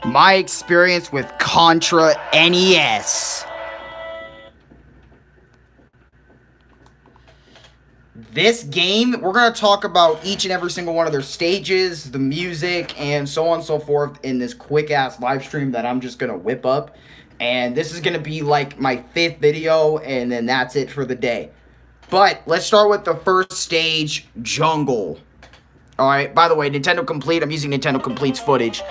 My experience with Contra NES. This game, we're going to talk about each and every single one of their stages, the music, and so on and so forth in this quick-ass live stream that I'm just going to whip up. And this is going to be like my 5th video, and then that's it for the day. But let's start with the first stage, Jungle. Alright, by the way, Nintendo Complete, I'm using Nintendo Complete's footage.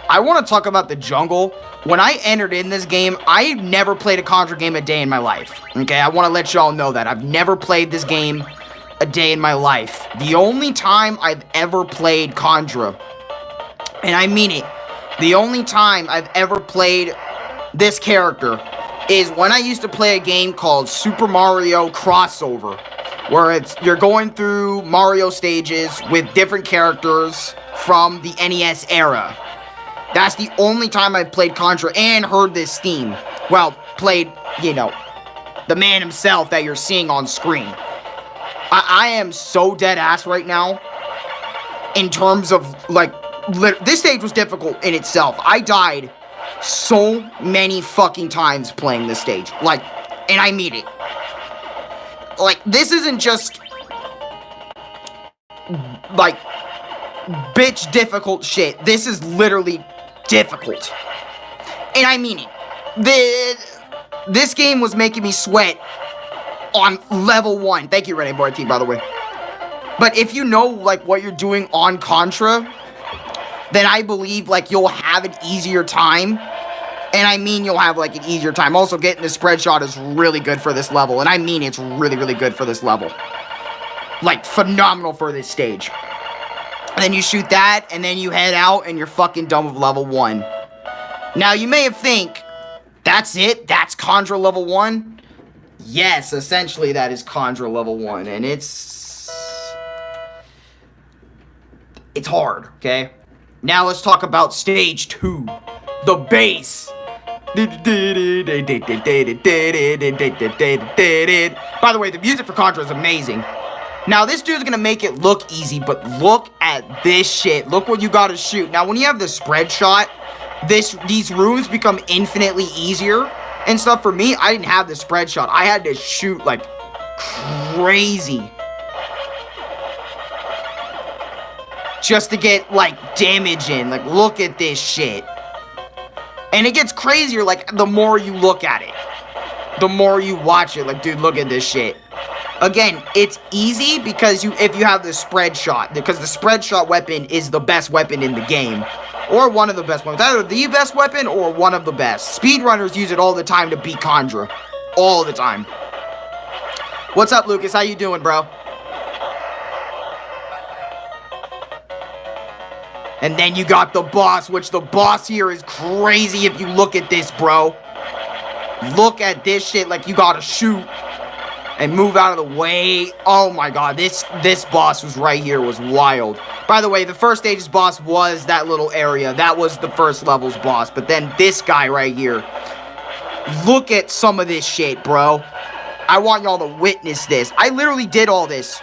I want to talk about the Jungle. When I entered in this game, I never played a Contra game a day in my life. Okay, I want to let y'all know that. I've never played this game a day in my life. The only time I've ever played Contra, and I mean it, the only time I've ever played this character is when I used to play a game called Super Mario Crossover, where you're going through Mario stages with different characters from the NES era. That's the only time I've played Contra and heard this theme. Well, played, you know, the man himself that you're seeing on screen. I am so dead ass right now in terms of, like, this stage was difficult in itself. I died so many fucking times playing this stage. Like, and I mean it. Like, this isn't just, like, bitch difficult shit. This is literally difficult. And I mean it. This game was making me sweat on level 1. Thank you, Renee Boyd, by the way. But if you know, like, what you're doing on Contra, then I believe, like, you'll have an easier time. And I mean you'll have, like, an easier time. Also, getting the spread shot is really good for this level. And I mean it's really, really good for this level. Like, phenomenal for this stage. And then you shoot that, and then you head out, and you're fucking done with level 1. Now, you may have think, that's it? That's Contra level 1? Yes, essentially that is Contra level 1, and it's hard, okay? Now let's talk about stage 2, the bass. By the way, the music for Contra is amazing. Now, this dude's gonna make it look easy, but look at this shit. Look what you gotta shoot. Now, when you have the spread shot, these rooms become infinitely easier and stuff. For me, I didn't have the spread shot. I had to shoot like crazy just to get, like, damage in. Like, look at this shit. And it gets crazier, like, the more you look at it. The more you watch it. Like, dude, look at this shit. Again, it's easy because if you have the spread shot. Because the spread shot weapon is the best weapon in the game. Or one of the best weapons. Either the best weapon or one of the best. Speedrunners use it all the time to beat Contra. All the time. What's up, Lucas? How you doing, bro? And then you got the boss, which the boss here is crazy if you look at this, bro. Look at this shit. Like, you gotta shoot and move out of the way. Oh my god, this boss was right here was wild. By the way, the first stage's boss was that little area. That was the first level's boss. But then this guy right here. Look at some of this shit, bro. I want y'all to witness this. I literally did all this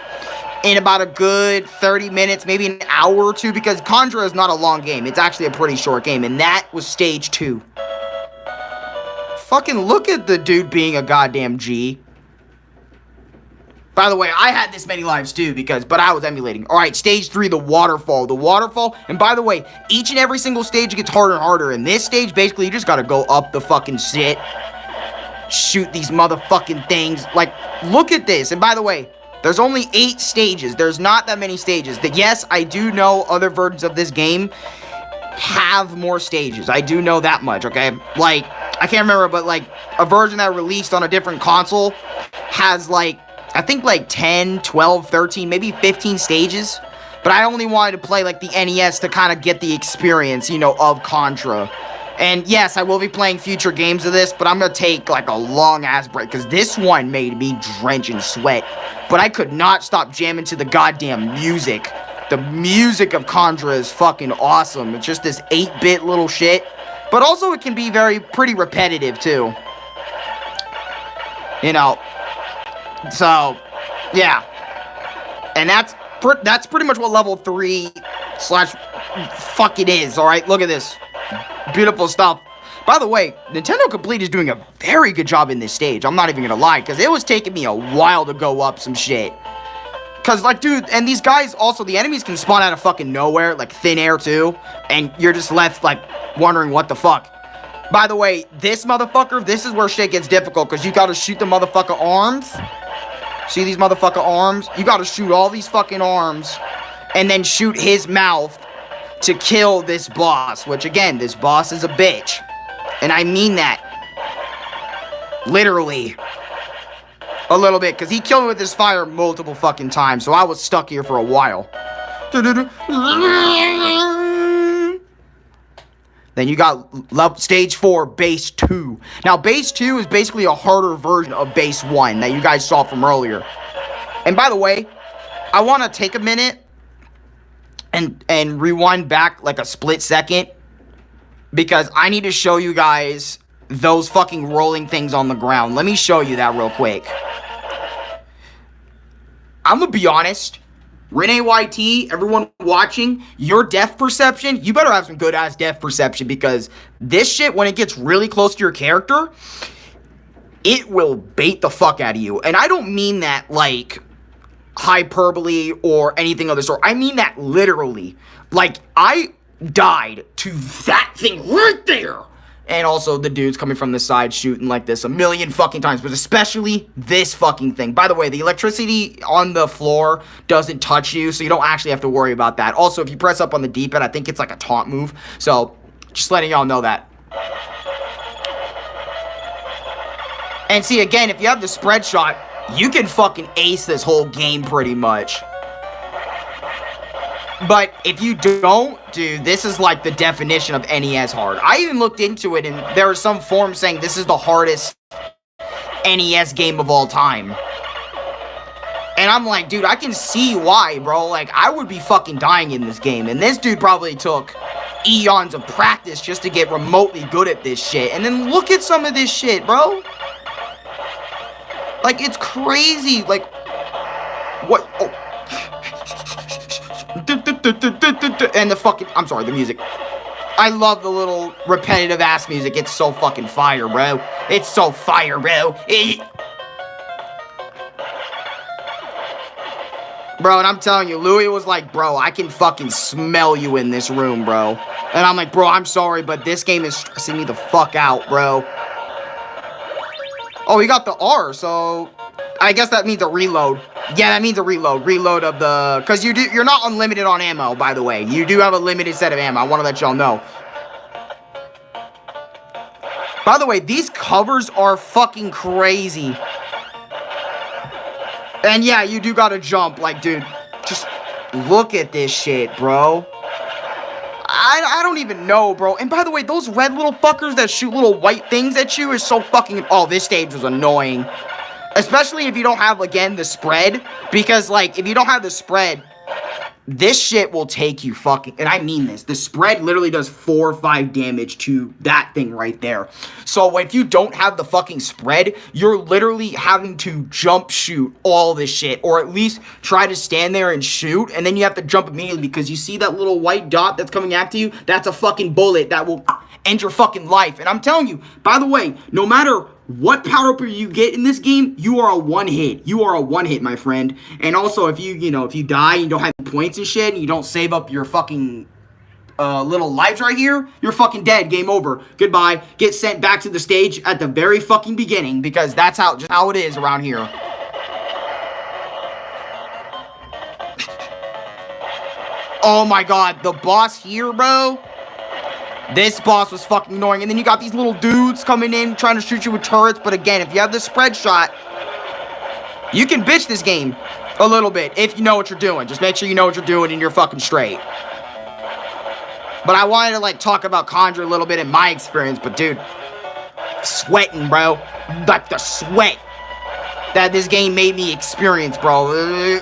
in about a good 30 minutes, maybe an hour or two, because Contra is not a long game. It's actually a pretty short game, and that was stage 2. Fucking look at the dude being a goddamn G. By the way, I had this many lives too, but I was emulating. Alright, stage 3, the waterfall. The waterfall, and by the way, each and every single stage gets harder and harder. In this stage, basically, you just gotta go up the fucking shit. Shoot these motherfucking things. Like, look at this. And by the way, there's only 8 stages. There's not that many stages. Yes, I do know other versions of this game have more stages. I do know that much, okay? Like, I can't remember, but, like, a version that released on a different console has, like, I think, like, 10, 12, 13, maybe 15 stages. But I only wanted to play, like, the NES to kind of get the experience, you know, of Contra. And yes, I will be playing future games of this, but I'm going to take, like, a long-ass break, because this one made me drench in sweat. But I could not stop jamming to the goddamn music. The music of Contra is fucking awesome. It's just this 8-bit little shit. But also, it can be pretty repetitive, too. You know. So, yeah. And that's pretty much what level 3 / fuck it is, alright? Look at this. Beautiful stuff. By the way, Nintendo Complete is doing a very good job in this stage. I'm not even gonna lie, because it was taking me a while to go up some shit. Because, like, dude, and these guys, also, the enemies can spawn out of fucking nowhere, like thin air, too. And you're just left, like, wondering what the fuck. By the way, this motherfucker, this is where shit gets difficult, because you gotta shoot the motherfucker arms. See these motherfucker arms? You gotta shoot all these fucking arms, and then shoot his mouth to kill this boss. Which, again, this boss is a bitch. And I mean that. Literally. A little bit, because he killed me with his fire multiple fucking times, so I was stuck here for a while. Then you got stage 4, base 2. Now, base 2 is basically a harder version of base 1 that you guys saw from earlier. And by the way, I want to take a minute and rewind back like a split second, because I need to show you guys those fucking rolling things on the ground. Let me show you that real quick. I'm gonna be honest, Renee YT, everyone watching, your depth perception, you better have some good ass depth perception, because this shit, when it gets really close to your character, it will bait the fuck out of you. And I don't mean that like hyperbole or anything of the sort. I mean that literally. Like, I died to that thing right there. And also the dudes coming from the side shooting like this a million fucking times. But especially this fucking thing. By the way, the electricity on the floor doesn't touch you, so you don't actually have to worry about that. Also, if you press up on the D-pad, I think it's like a taunt move. So, just letting y'all know that. And see, again, if you have the spread shot, you can fucking ace this whole game pretty much. But if you don't, dude, this is like the definition of NES hard. I even looked into it, and there are some forums saying this is the hardest NES game of all time. And I'm like, dude, I can see why, bro. Like, I would be fucking dying in this game. And this dude probably took eons of practice just to get remotely good at this shit. And then look at some of this shit, bro. Like, it's crazy. Like, what? Oh. And the fucking, I'm sorry, the music. I love the little repetitive ass music. It's so fucking fire, bro. It's so fire, bro. Bro, and I'm telling you, Louis was like, bro, I can fucking smell you in this room, bro. And I'm like, bro, I'm sorry, but this game is stressing me the fuck out, bro. Oh, he got the R, so I guess that means a reload. Yeah, that means a reload. Reload of the... Because you're not unlimited on ammo, by the way. You do have a limited set of ammo. I want to let y'all know. By the way, these covers are fucking crazy. And yeah, you do gotta jump. Like, dude, just look at this shit, bro. I don't even know, bro. And by the way, those red little fuckers that shoot little white things at you is so fucking... Oh, this stage was annoying. Especially if you don't have, again, the spread. Because, like, if you don't have the spread, this shit will take you fucking... And I mean this. The spread literally does 4 or 5 damage to that thing right there. So, if you don't have the fucking spread, you're literally having to jump shoot all this shit. Or at least try to stand there and shoot. And then you have to jump immediately because you see that little white dot that's coming after you? That's a fucking bullet that will end your fucking life. And I'm telling you, by the way, no matter what power-up you get in this game, you are a one-hit. You are a one-hit, my friend. And also, if you die and you don't have points and shit, and you don't save up your fucking little lives right here, you're fucking dead. Game over. Goodbye. Get sent back to the stage at the very fucking beginning, because that's just how it is around here. Oh my god, the boss here, bro. This boss was fucking annoying. And then you got these little dudes coming in trying to shoot you with turrets. But again, if you have the spread shot, you can bitch this game a little bit if you know what you're doing. Just make sure you know what you're doing and you're fucking straight. But I wanted to, like, talk about Contra a little bit in my experience. But, dude, sweating, bro. Like, the sweat that this game made me experience, bro.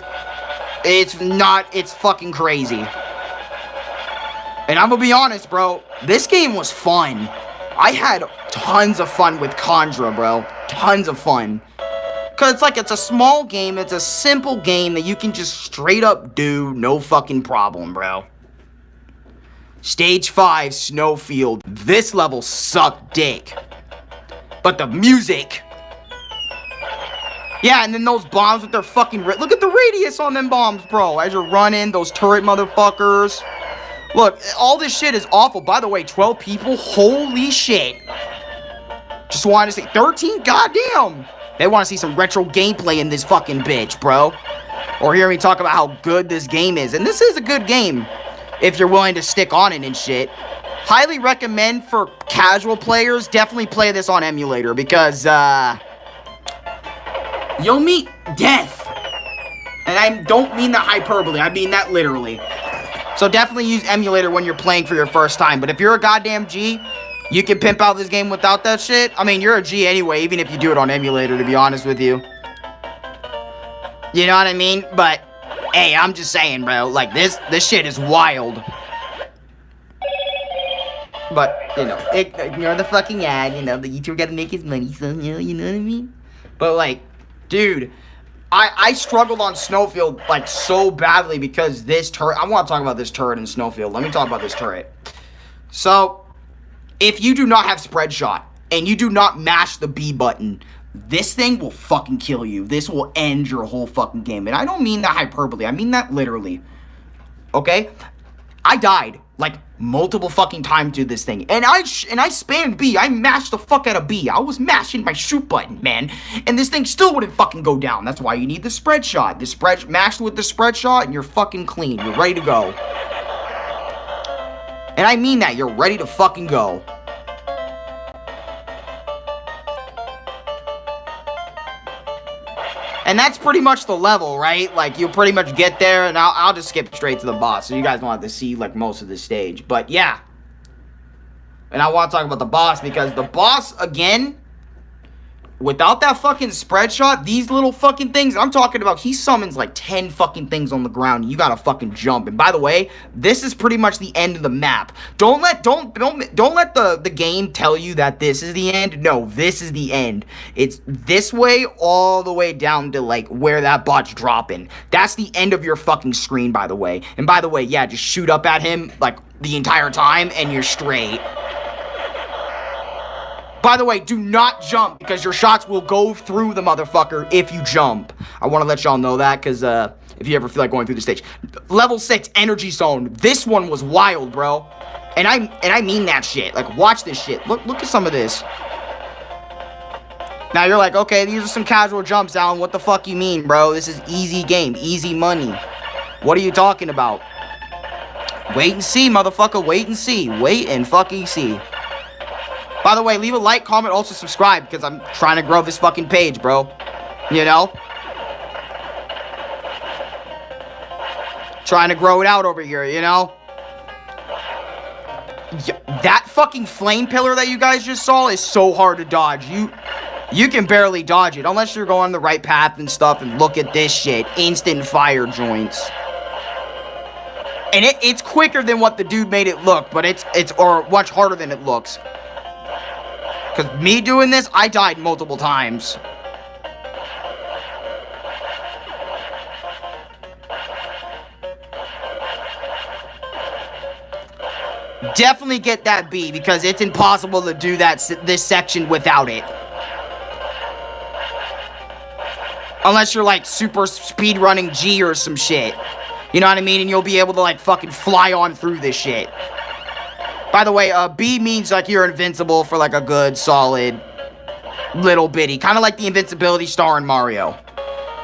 It's fucking crazy. And I'm gonna be honest, bro, this game was fun. I had tons of fun with Contra, bro. Tons of fun. Because it's a small game, it's a simple game that you can just straight up do, no fucking problem, bro. Stage 5, Snowfield. This level sucked dick. But the music... Yeah, and then those bombs with their fucking... Look at the radius on them bombs, bro. As you're running, those turret motherfuckers. Look, all this shit is awful. By the way, 12 people? Holy shit. Just wanted to say... 13? Goddamn. They want to see some retro gameplay in this fucking bitch, bro. Or hear me talk about how good this game is. And this is a good game. If you're willing to stick on it and shit. Highly recommend for casual players. Definitely play this on emulator. Because, you'll meet death. And I don't mean that hyperbole. I mean that literally. So definitely use emulator when you're playing for your first time. But if you're a goddamn G, you can pimp out this game without that shit. I mean, you're a G anyway, even if you do it on emulator, to be honest with you. You know what I mean? But, hey, I'm just saying, bro. Like, this shit is wild. But, you know, ignore the fucking ad. You know, the YouTuber gotta make his money somehow. You know what I mean? But, like... Dude, I struggled on Snowfield, like, so badly because this turret... I want to talk about this turret in Snowfield. Let me talk about this turret. So, if you do not have spread shot, and you do not mash the B button, this thing will fucking kill you. This will end your whole fucking game. And I don't mean that hyperbole. I mean that literally. Okay? I died, like, multiple fucking times to this thing. And I spammed B. I mashed the fuck out of B. I was mashing my shoot button, man. And this thing still wouldn't fucking go down. That's why you need the spread shot. Mashed with the spread shot, and you're fucking clean. You're ready to go. And I mean that. You're ready to fucking go. And that's pretty much the level, right? Like, you'll pretty much get there, and I'll just skip straight to the boss, so you guys don't have to see, like, most of the stage. But, yeah. And I want to talk about the boss, because the boss, again, without that fucking spread shot, these little fucking things, I'm talking about, he summons, like, 10 fucking things on the ground, and you gotta fucking jump. And by the way, this is pretty much the end of the map. Don't let the game tell you that this is the end. No, this is the end. It's this way all the way down to, like, where that bot's dropping. That's the end of your fucking screen, by the way. And by the way, yeah, just shoot up at him, like, the entire time, and you're straight. By the way, do not jump, because your shots will go through the motherfucker if you jump. I want to let y'all know that, because if you ever feel like going through the stage. Level 6, Energy Zone. This one was wild, bro. And I mean that shit. Like, watch this shit. Look at some of this. Now, you're like, okay, these are some casual jumps, Alan. What the fuck you mean, bro? This is easy game. Easy money. What are you talking about? Wait and see, motherfucker. Wait and see. Wait and fucking see. By the way, leave a like, comment, also subscribe, because I'm trying to grow this fucking page, bro. You know? Trying to grow it out over here, you know? Yeah, that fucking flame pillar that you guys just saw is so hard to dodge. You can barely dodge it, unless you're going the right path and stuff, and look at this shit. Instant fire joints. And it's quicker than what the dude made it look, but it's much harder than it looks. Because me doing this, I died multiple times. Definitely get that B, because it's impossible to do this section without it. Unless you're like super speedrunning G or some shit. You know what I mean? And you'll be able to like fucking fly on through this shit. By the way, B means like you're invincible for like a good, solid, little bitty. Kind of like the invincibility star in Mario.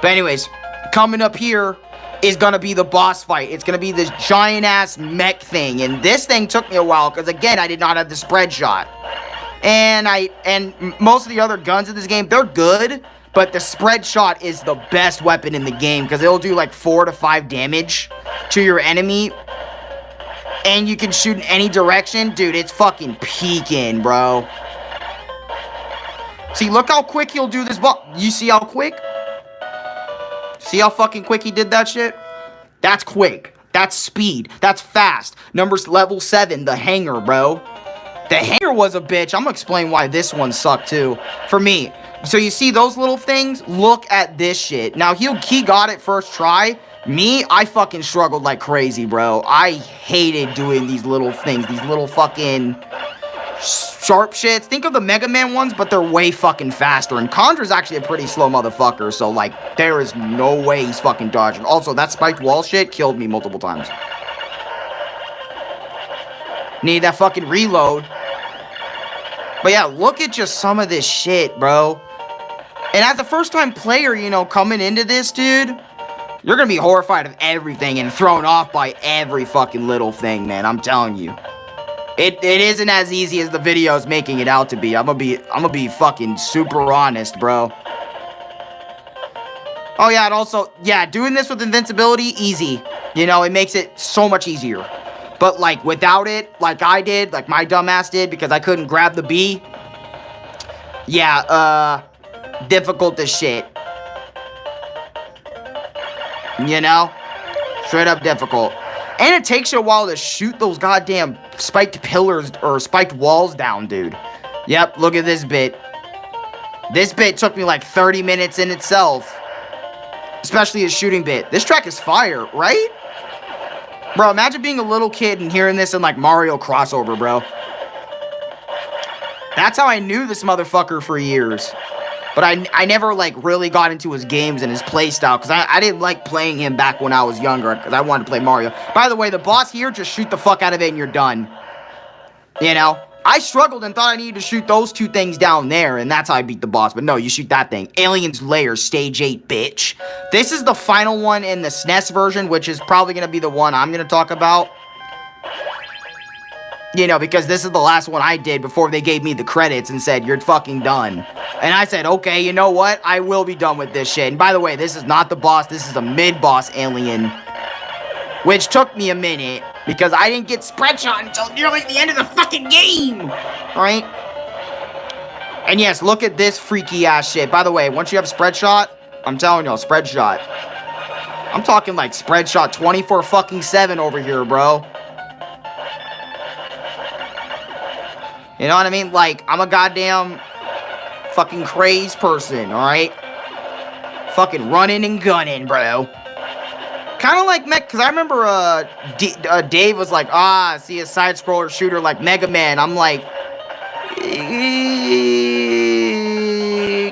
But anyways, coming up here is going to be the boss fight. It's going to be this giant-ass mech thing. And this thing took me a while because, again, I did not have the spread shot. And most of the other guns in this game, they're good. But the spread shot is the best weapon in the game because it'll do like 4 to 5 damage to your enemy. And you can shoot in any direction. Dude, it's fucking peaking, bro. See, look how quick he'll do this. You see how quick? See how fucking quick he did that shit? That's quick. That's speed. That's fast. Numbers level 7, the hanger, bro. The hanger was a bitch. I'm gonna explain why this one sucked, too. For me. So you see those little things? Look at this shit. Now, he got it first try. Me, I fucking struggled like crazy, bro. I hated doing these little things, these little fucking sharp shits. Think of the Mega Man ones, but they're way fucking faster. And Condra's actually a pretty slow motherfucker, so, like, there is no way he's fucking dodging. Also, that spiked wall shit killed me multiple times. Need that fucking reload. But yeah, look at just some of this shit, bro. And as a first-time player, you know, coming into this, dude, you're gonna be horrified of everything and thrown off by every fucking little thing, man. I'm telling you. It isn't as easy as the video's making it out to be. I'm gonna be fucking super honest, bro. Oh yeah, and also, yeah, doing this with invincibility, easy. You know, it makes it so much easier. But, like, without it, like I did, like my dumbass did, because I couldn't grab the B. Yeah, difficult as shit. You know? Straight up difficult. And it takes you a while to shoot those goddamn spiked pillars or spiked walls down, dude. Yep, look at this bit. This bit took me like 30 minutes in itself. Especially his shooting bit. This track is fire, right? Bro, imagine being a little kid and hearing this in like Mario crossover, bro. That's how I knew this motherfucker for years. But I never, like, really got into his games and his playstyle, because I didn't like playing him back when I was younger, because I wanted to play Mario. By the way, the boss here, just shoot the fuck out of it and you're done. You know? I struggled and thought I needed to shoot those two things down there, and that's how I beat the boss. But no, you shoot that thing. Alien's Lair, Stage 8, bitch. This is the final one in the SNES version, which is probably going to be the one I'm going to talk about. You know, because this is the last one I did before they gave me the credits and said, you're fucking done. And I said, okay, you know what? I will be done with this shit. And by the way, this is not the boss. This is a mid-boss alien. Which took me a minute, because I didn't get spread shot until nearly the end of the fucking game. Alright? And yes, look at this freaky ass shit. By the way, once you have spread shot, I'm telling y'all, spread shot. I'm talking like spread shot 24-7 over here, bro. You know what I mean? Like, I'm a goddamn fucking crazed person, alright? Fucking running and gunning, bro. Kind of like Mech, because I remember Dave was like, see a side-scroller shooter like Mega Man. I'm like,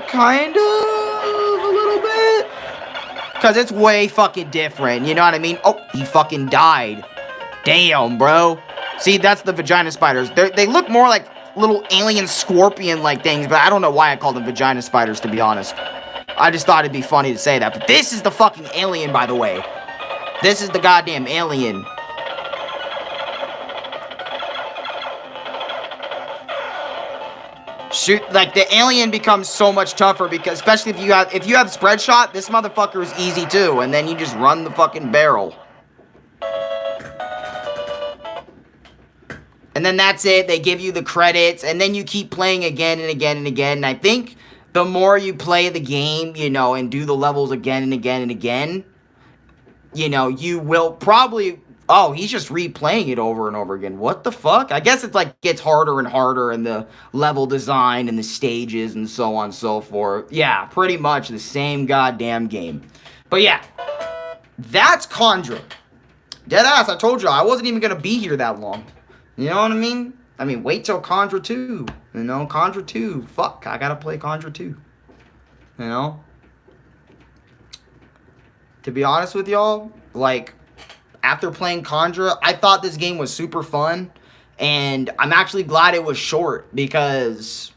kind of, a little bit. Because it's way fucking different, you know what I mean? Oh, he fucking died. Damn, bro. See, that's the vagina spiders. They look more like little alien scorpion-like things, but I don't know why I call them vagina spiders, to be honest. I just thought it'd be funny to say that. But this is the fucking alien, by the way. This is the goddamn alien. Shoot, like, the alien becomes so much tougher, because especially if you have spread shot, this motherfucker is easy too, and then you just run the fucking barrel. And then that's it. They give you the credits, and then you keep playing again and again and again. And I think the more you play the game, you know, and do the levels again and again and again, you know, you will probably... Oh, he's just replaying it over and over again. What the fuck? I guess it's like gets harder and harder in the level design and the stages and so on and so forth. Yeah, pretty much the same goddamn game. But yeah, that's Contra. Deadass, I told you, I wasn't even going to be here that long. You know what I mean? I mean, wait till Contra 2. You know, Contra 2. Fuck, I gotta play Contra 2. You know? To be honest with y'all, like, after playing Contra, I thought this game was super fun. And I'm actually glad it was short, because...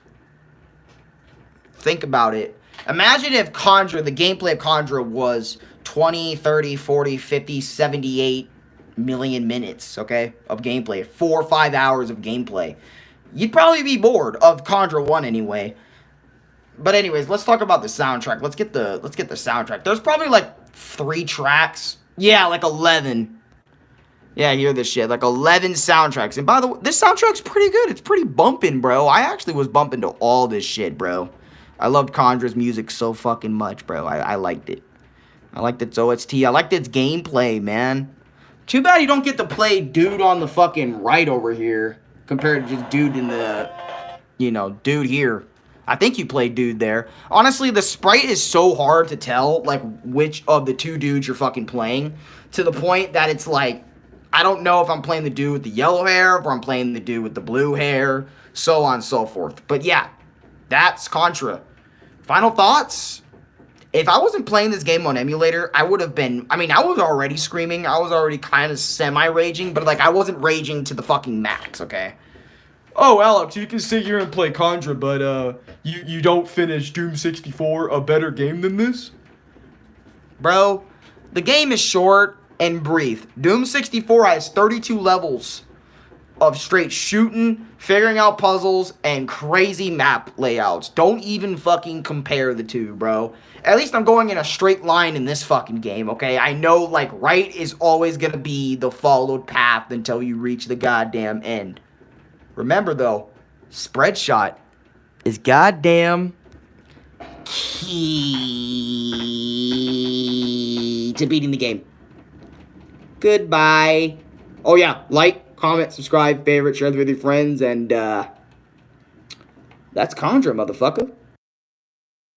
think about it. Imagine if Contra, the gameplay of Contra was 20, 30, 40, 50, 78... million minutes, okay, of gameplay, 4 or 5 hours of gameplay. You'd probably be bored of Contra 1 anyway. But anyways, let's talk about the soundtrack. Let's get the soundtrack. There's probably like 3 tracks. Yeah, like 11. Yeah, I hear this shit. Like 11 soundtracks. And by the way, this soundtrack's pretty good. It's pretty bumping, bro. I actually was bumping to all this shit, bro. I loved Contra's music so fucking much, bro. I liked it. I liked its OST. I liked its gameplay, man. Too bad you don't get to play dude on the fucking right over here compared to just dude in the, you know, dude here. I think you played dude there. Honestly, the sprite is so hard to tell, like, which of the two dudes you're fucking playing, to the point that it's like, I don't know if I'm playing the dude with the yellow hair, or I'm playing the dude with the blue hair, so on and so forth. But yeah, that's Contra. Final thoughts? If I wasn't playing this game on emulator, I would have been, I mean, I was already screaming, I was already kind of semi-raging, but, like, I wasn't raging to the fucking max, okay? Oh, Alex, you can sit here and play Contra, but, you don't finish Doom 64, a better game than this? Bro, the game is short and brief. Doom 64 has 32 levels of straight shooting, figuring out puzzles, and crazy map layouts. Don't even fucking compare the two, bro. At least I'm going in a straight line in this fucking game, okay? I know, like, right is always gonna be the followed path until you reach the goddamn end. Remember, though, spread shot is goddamn key to beating the game. Goodbye. Oh, yeah, like, comment, subscribe, favorite, share with your friends, and, that's Contra, motherfucker.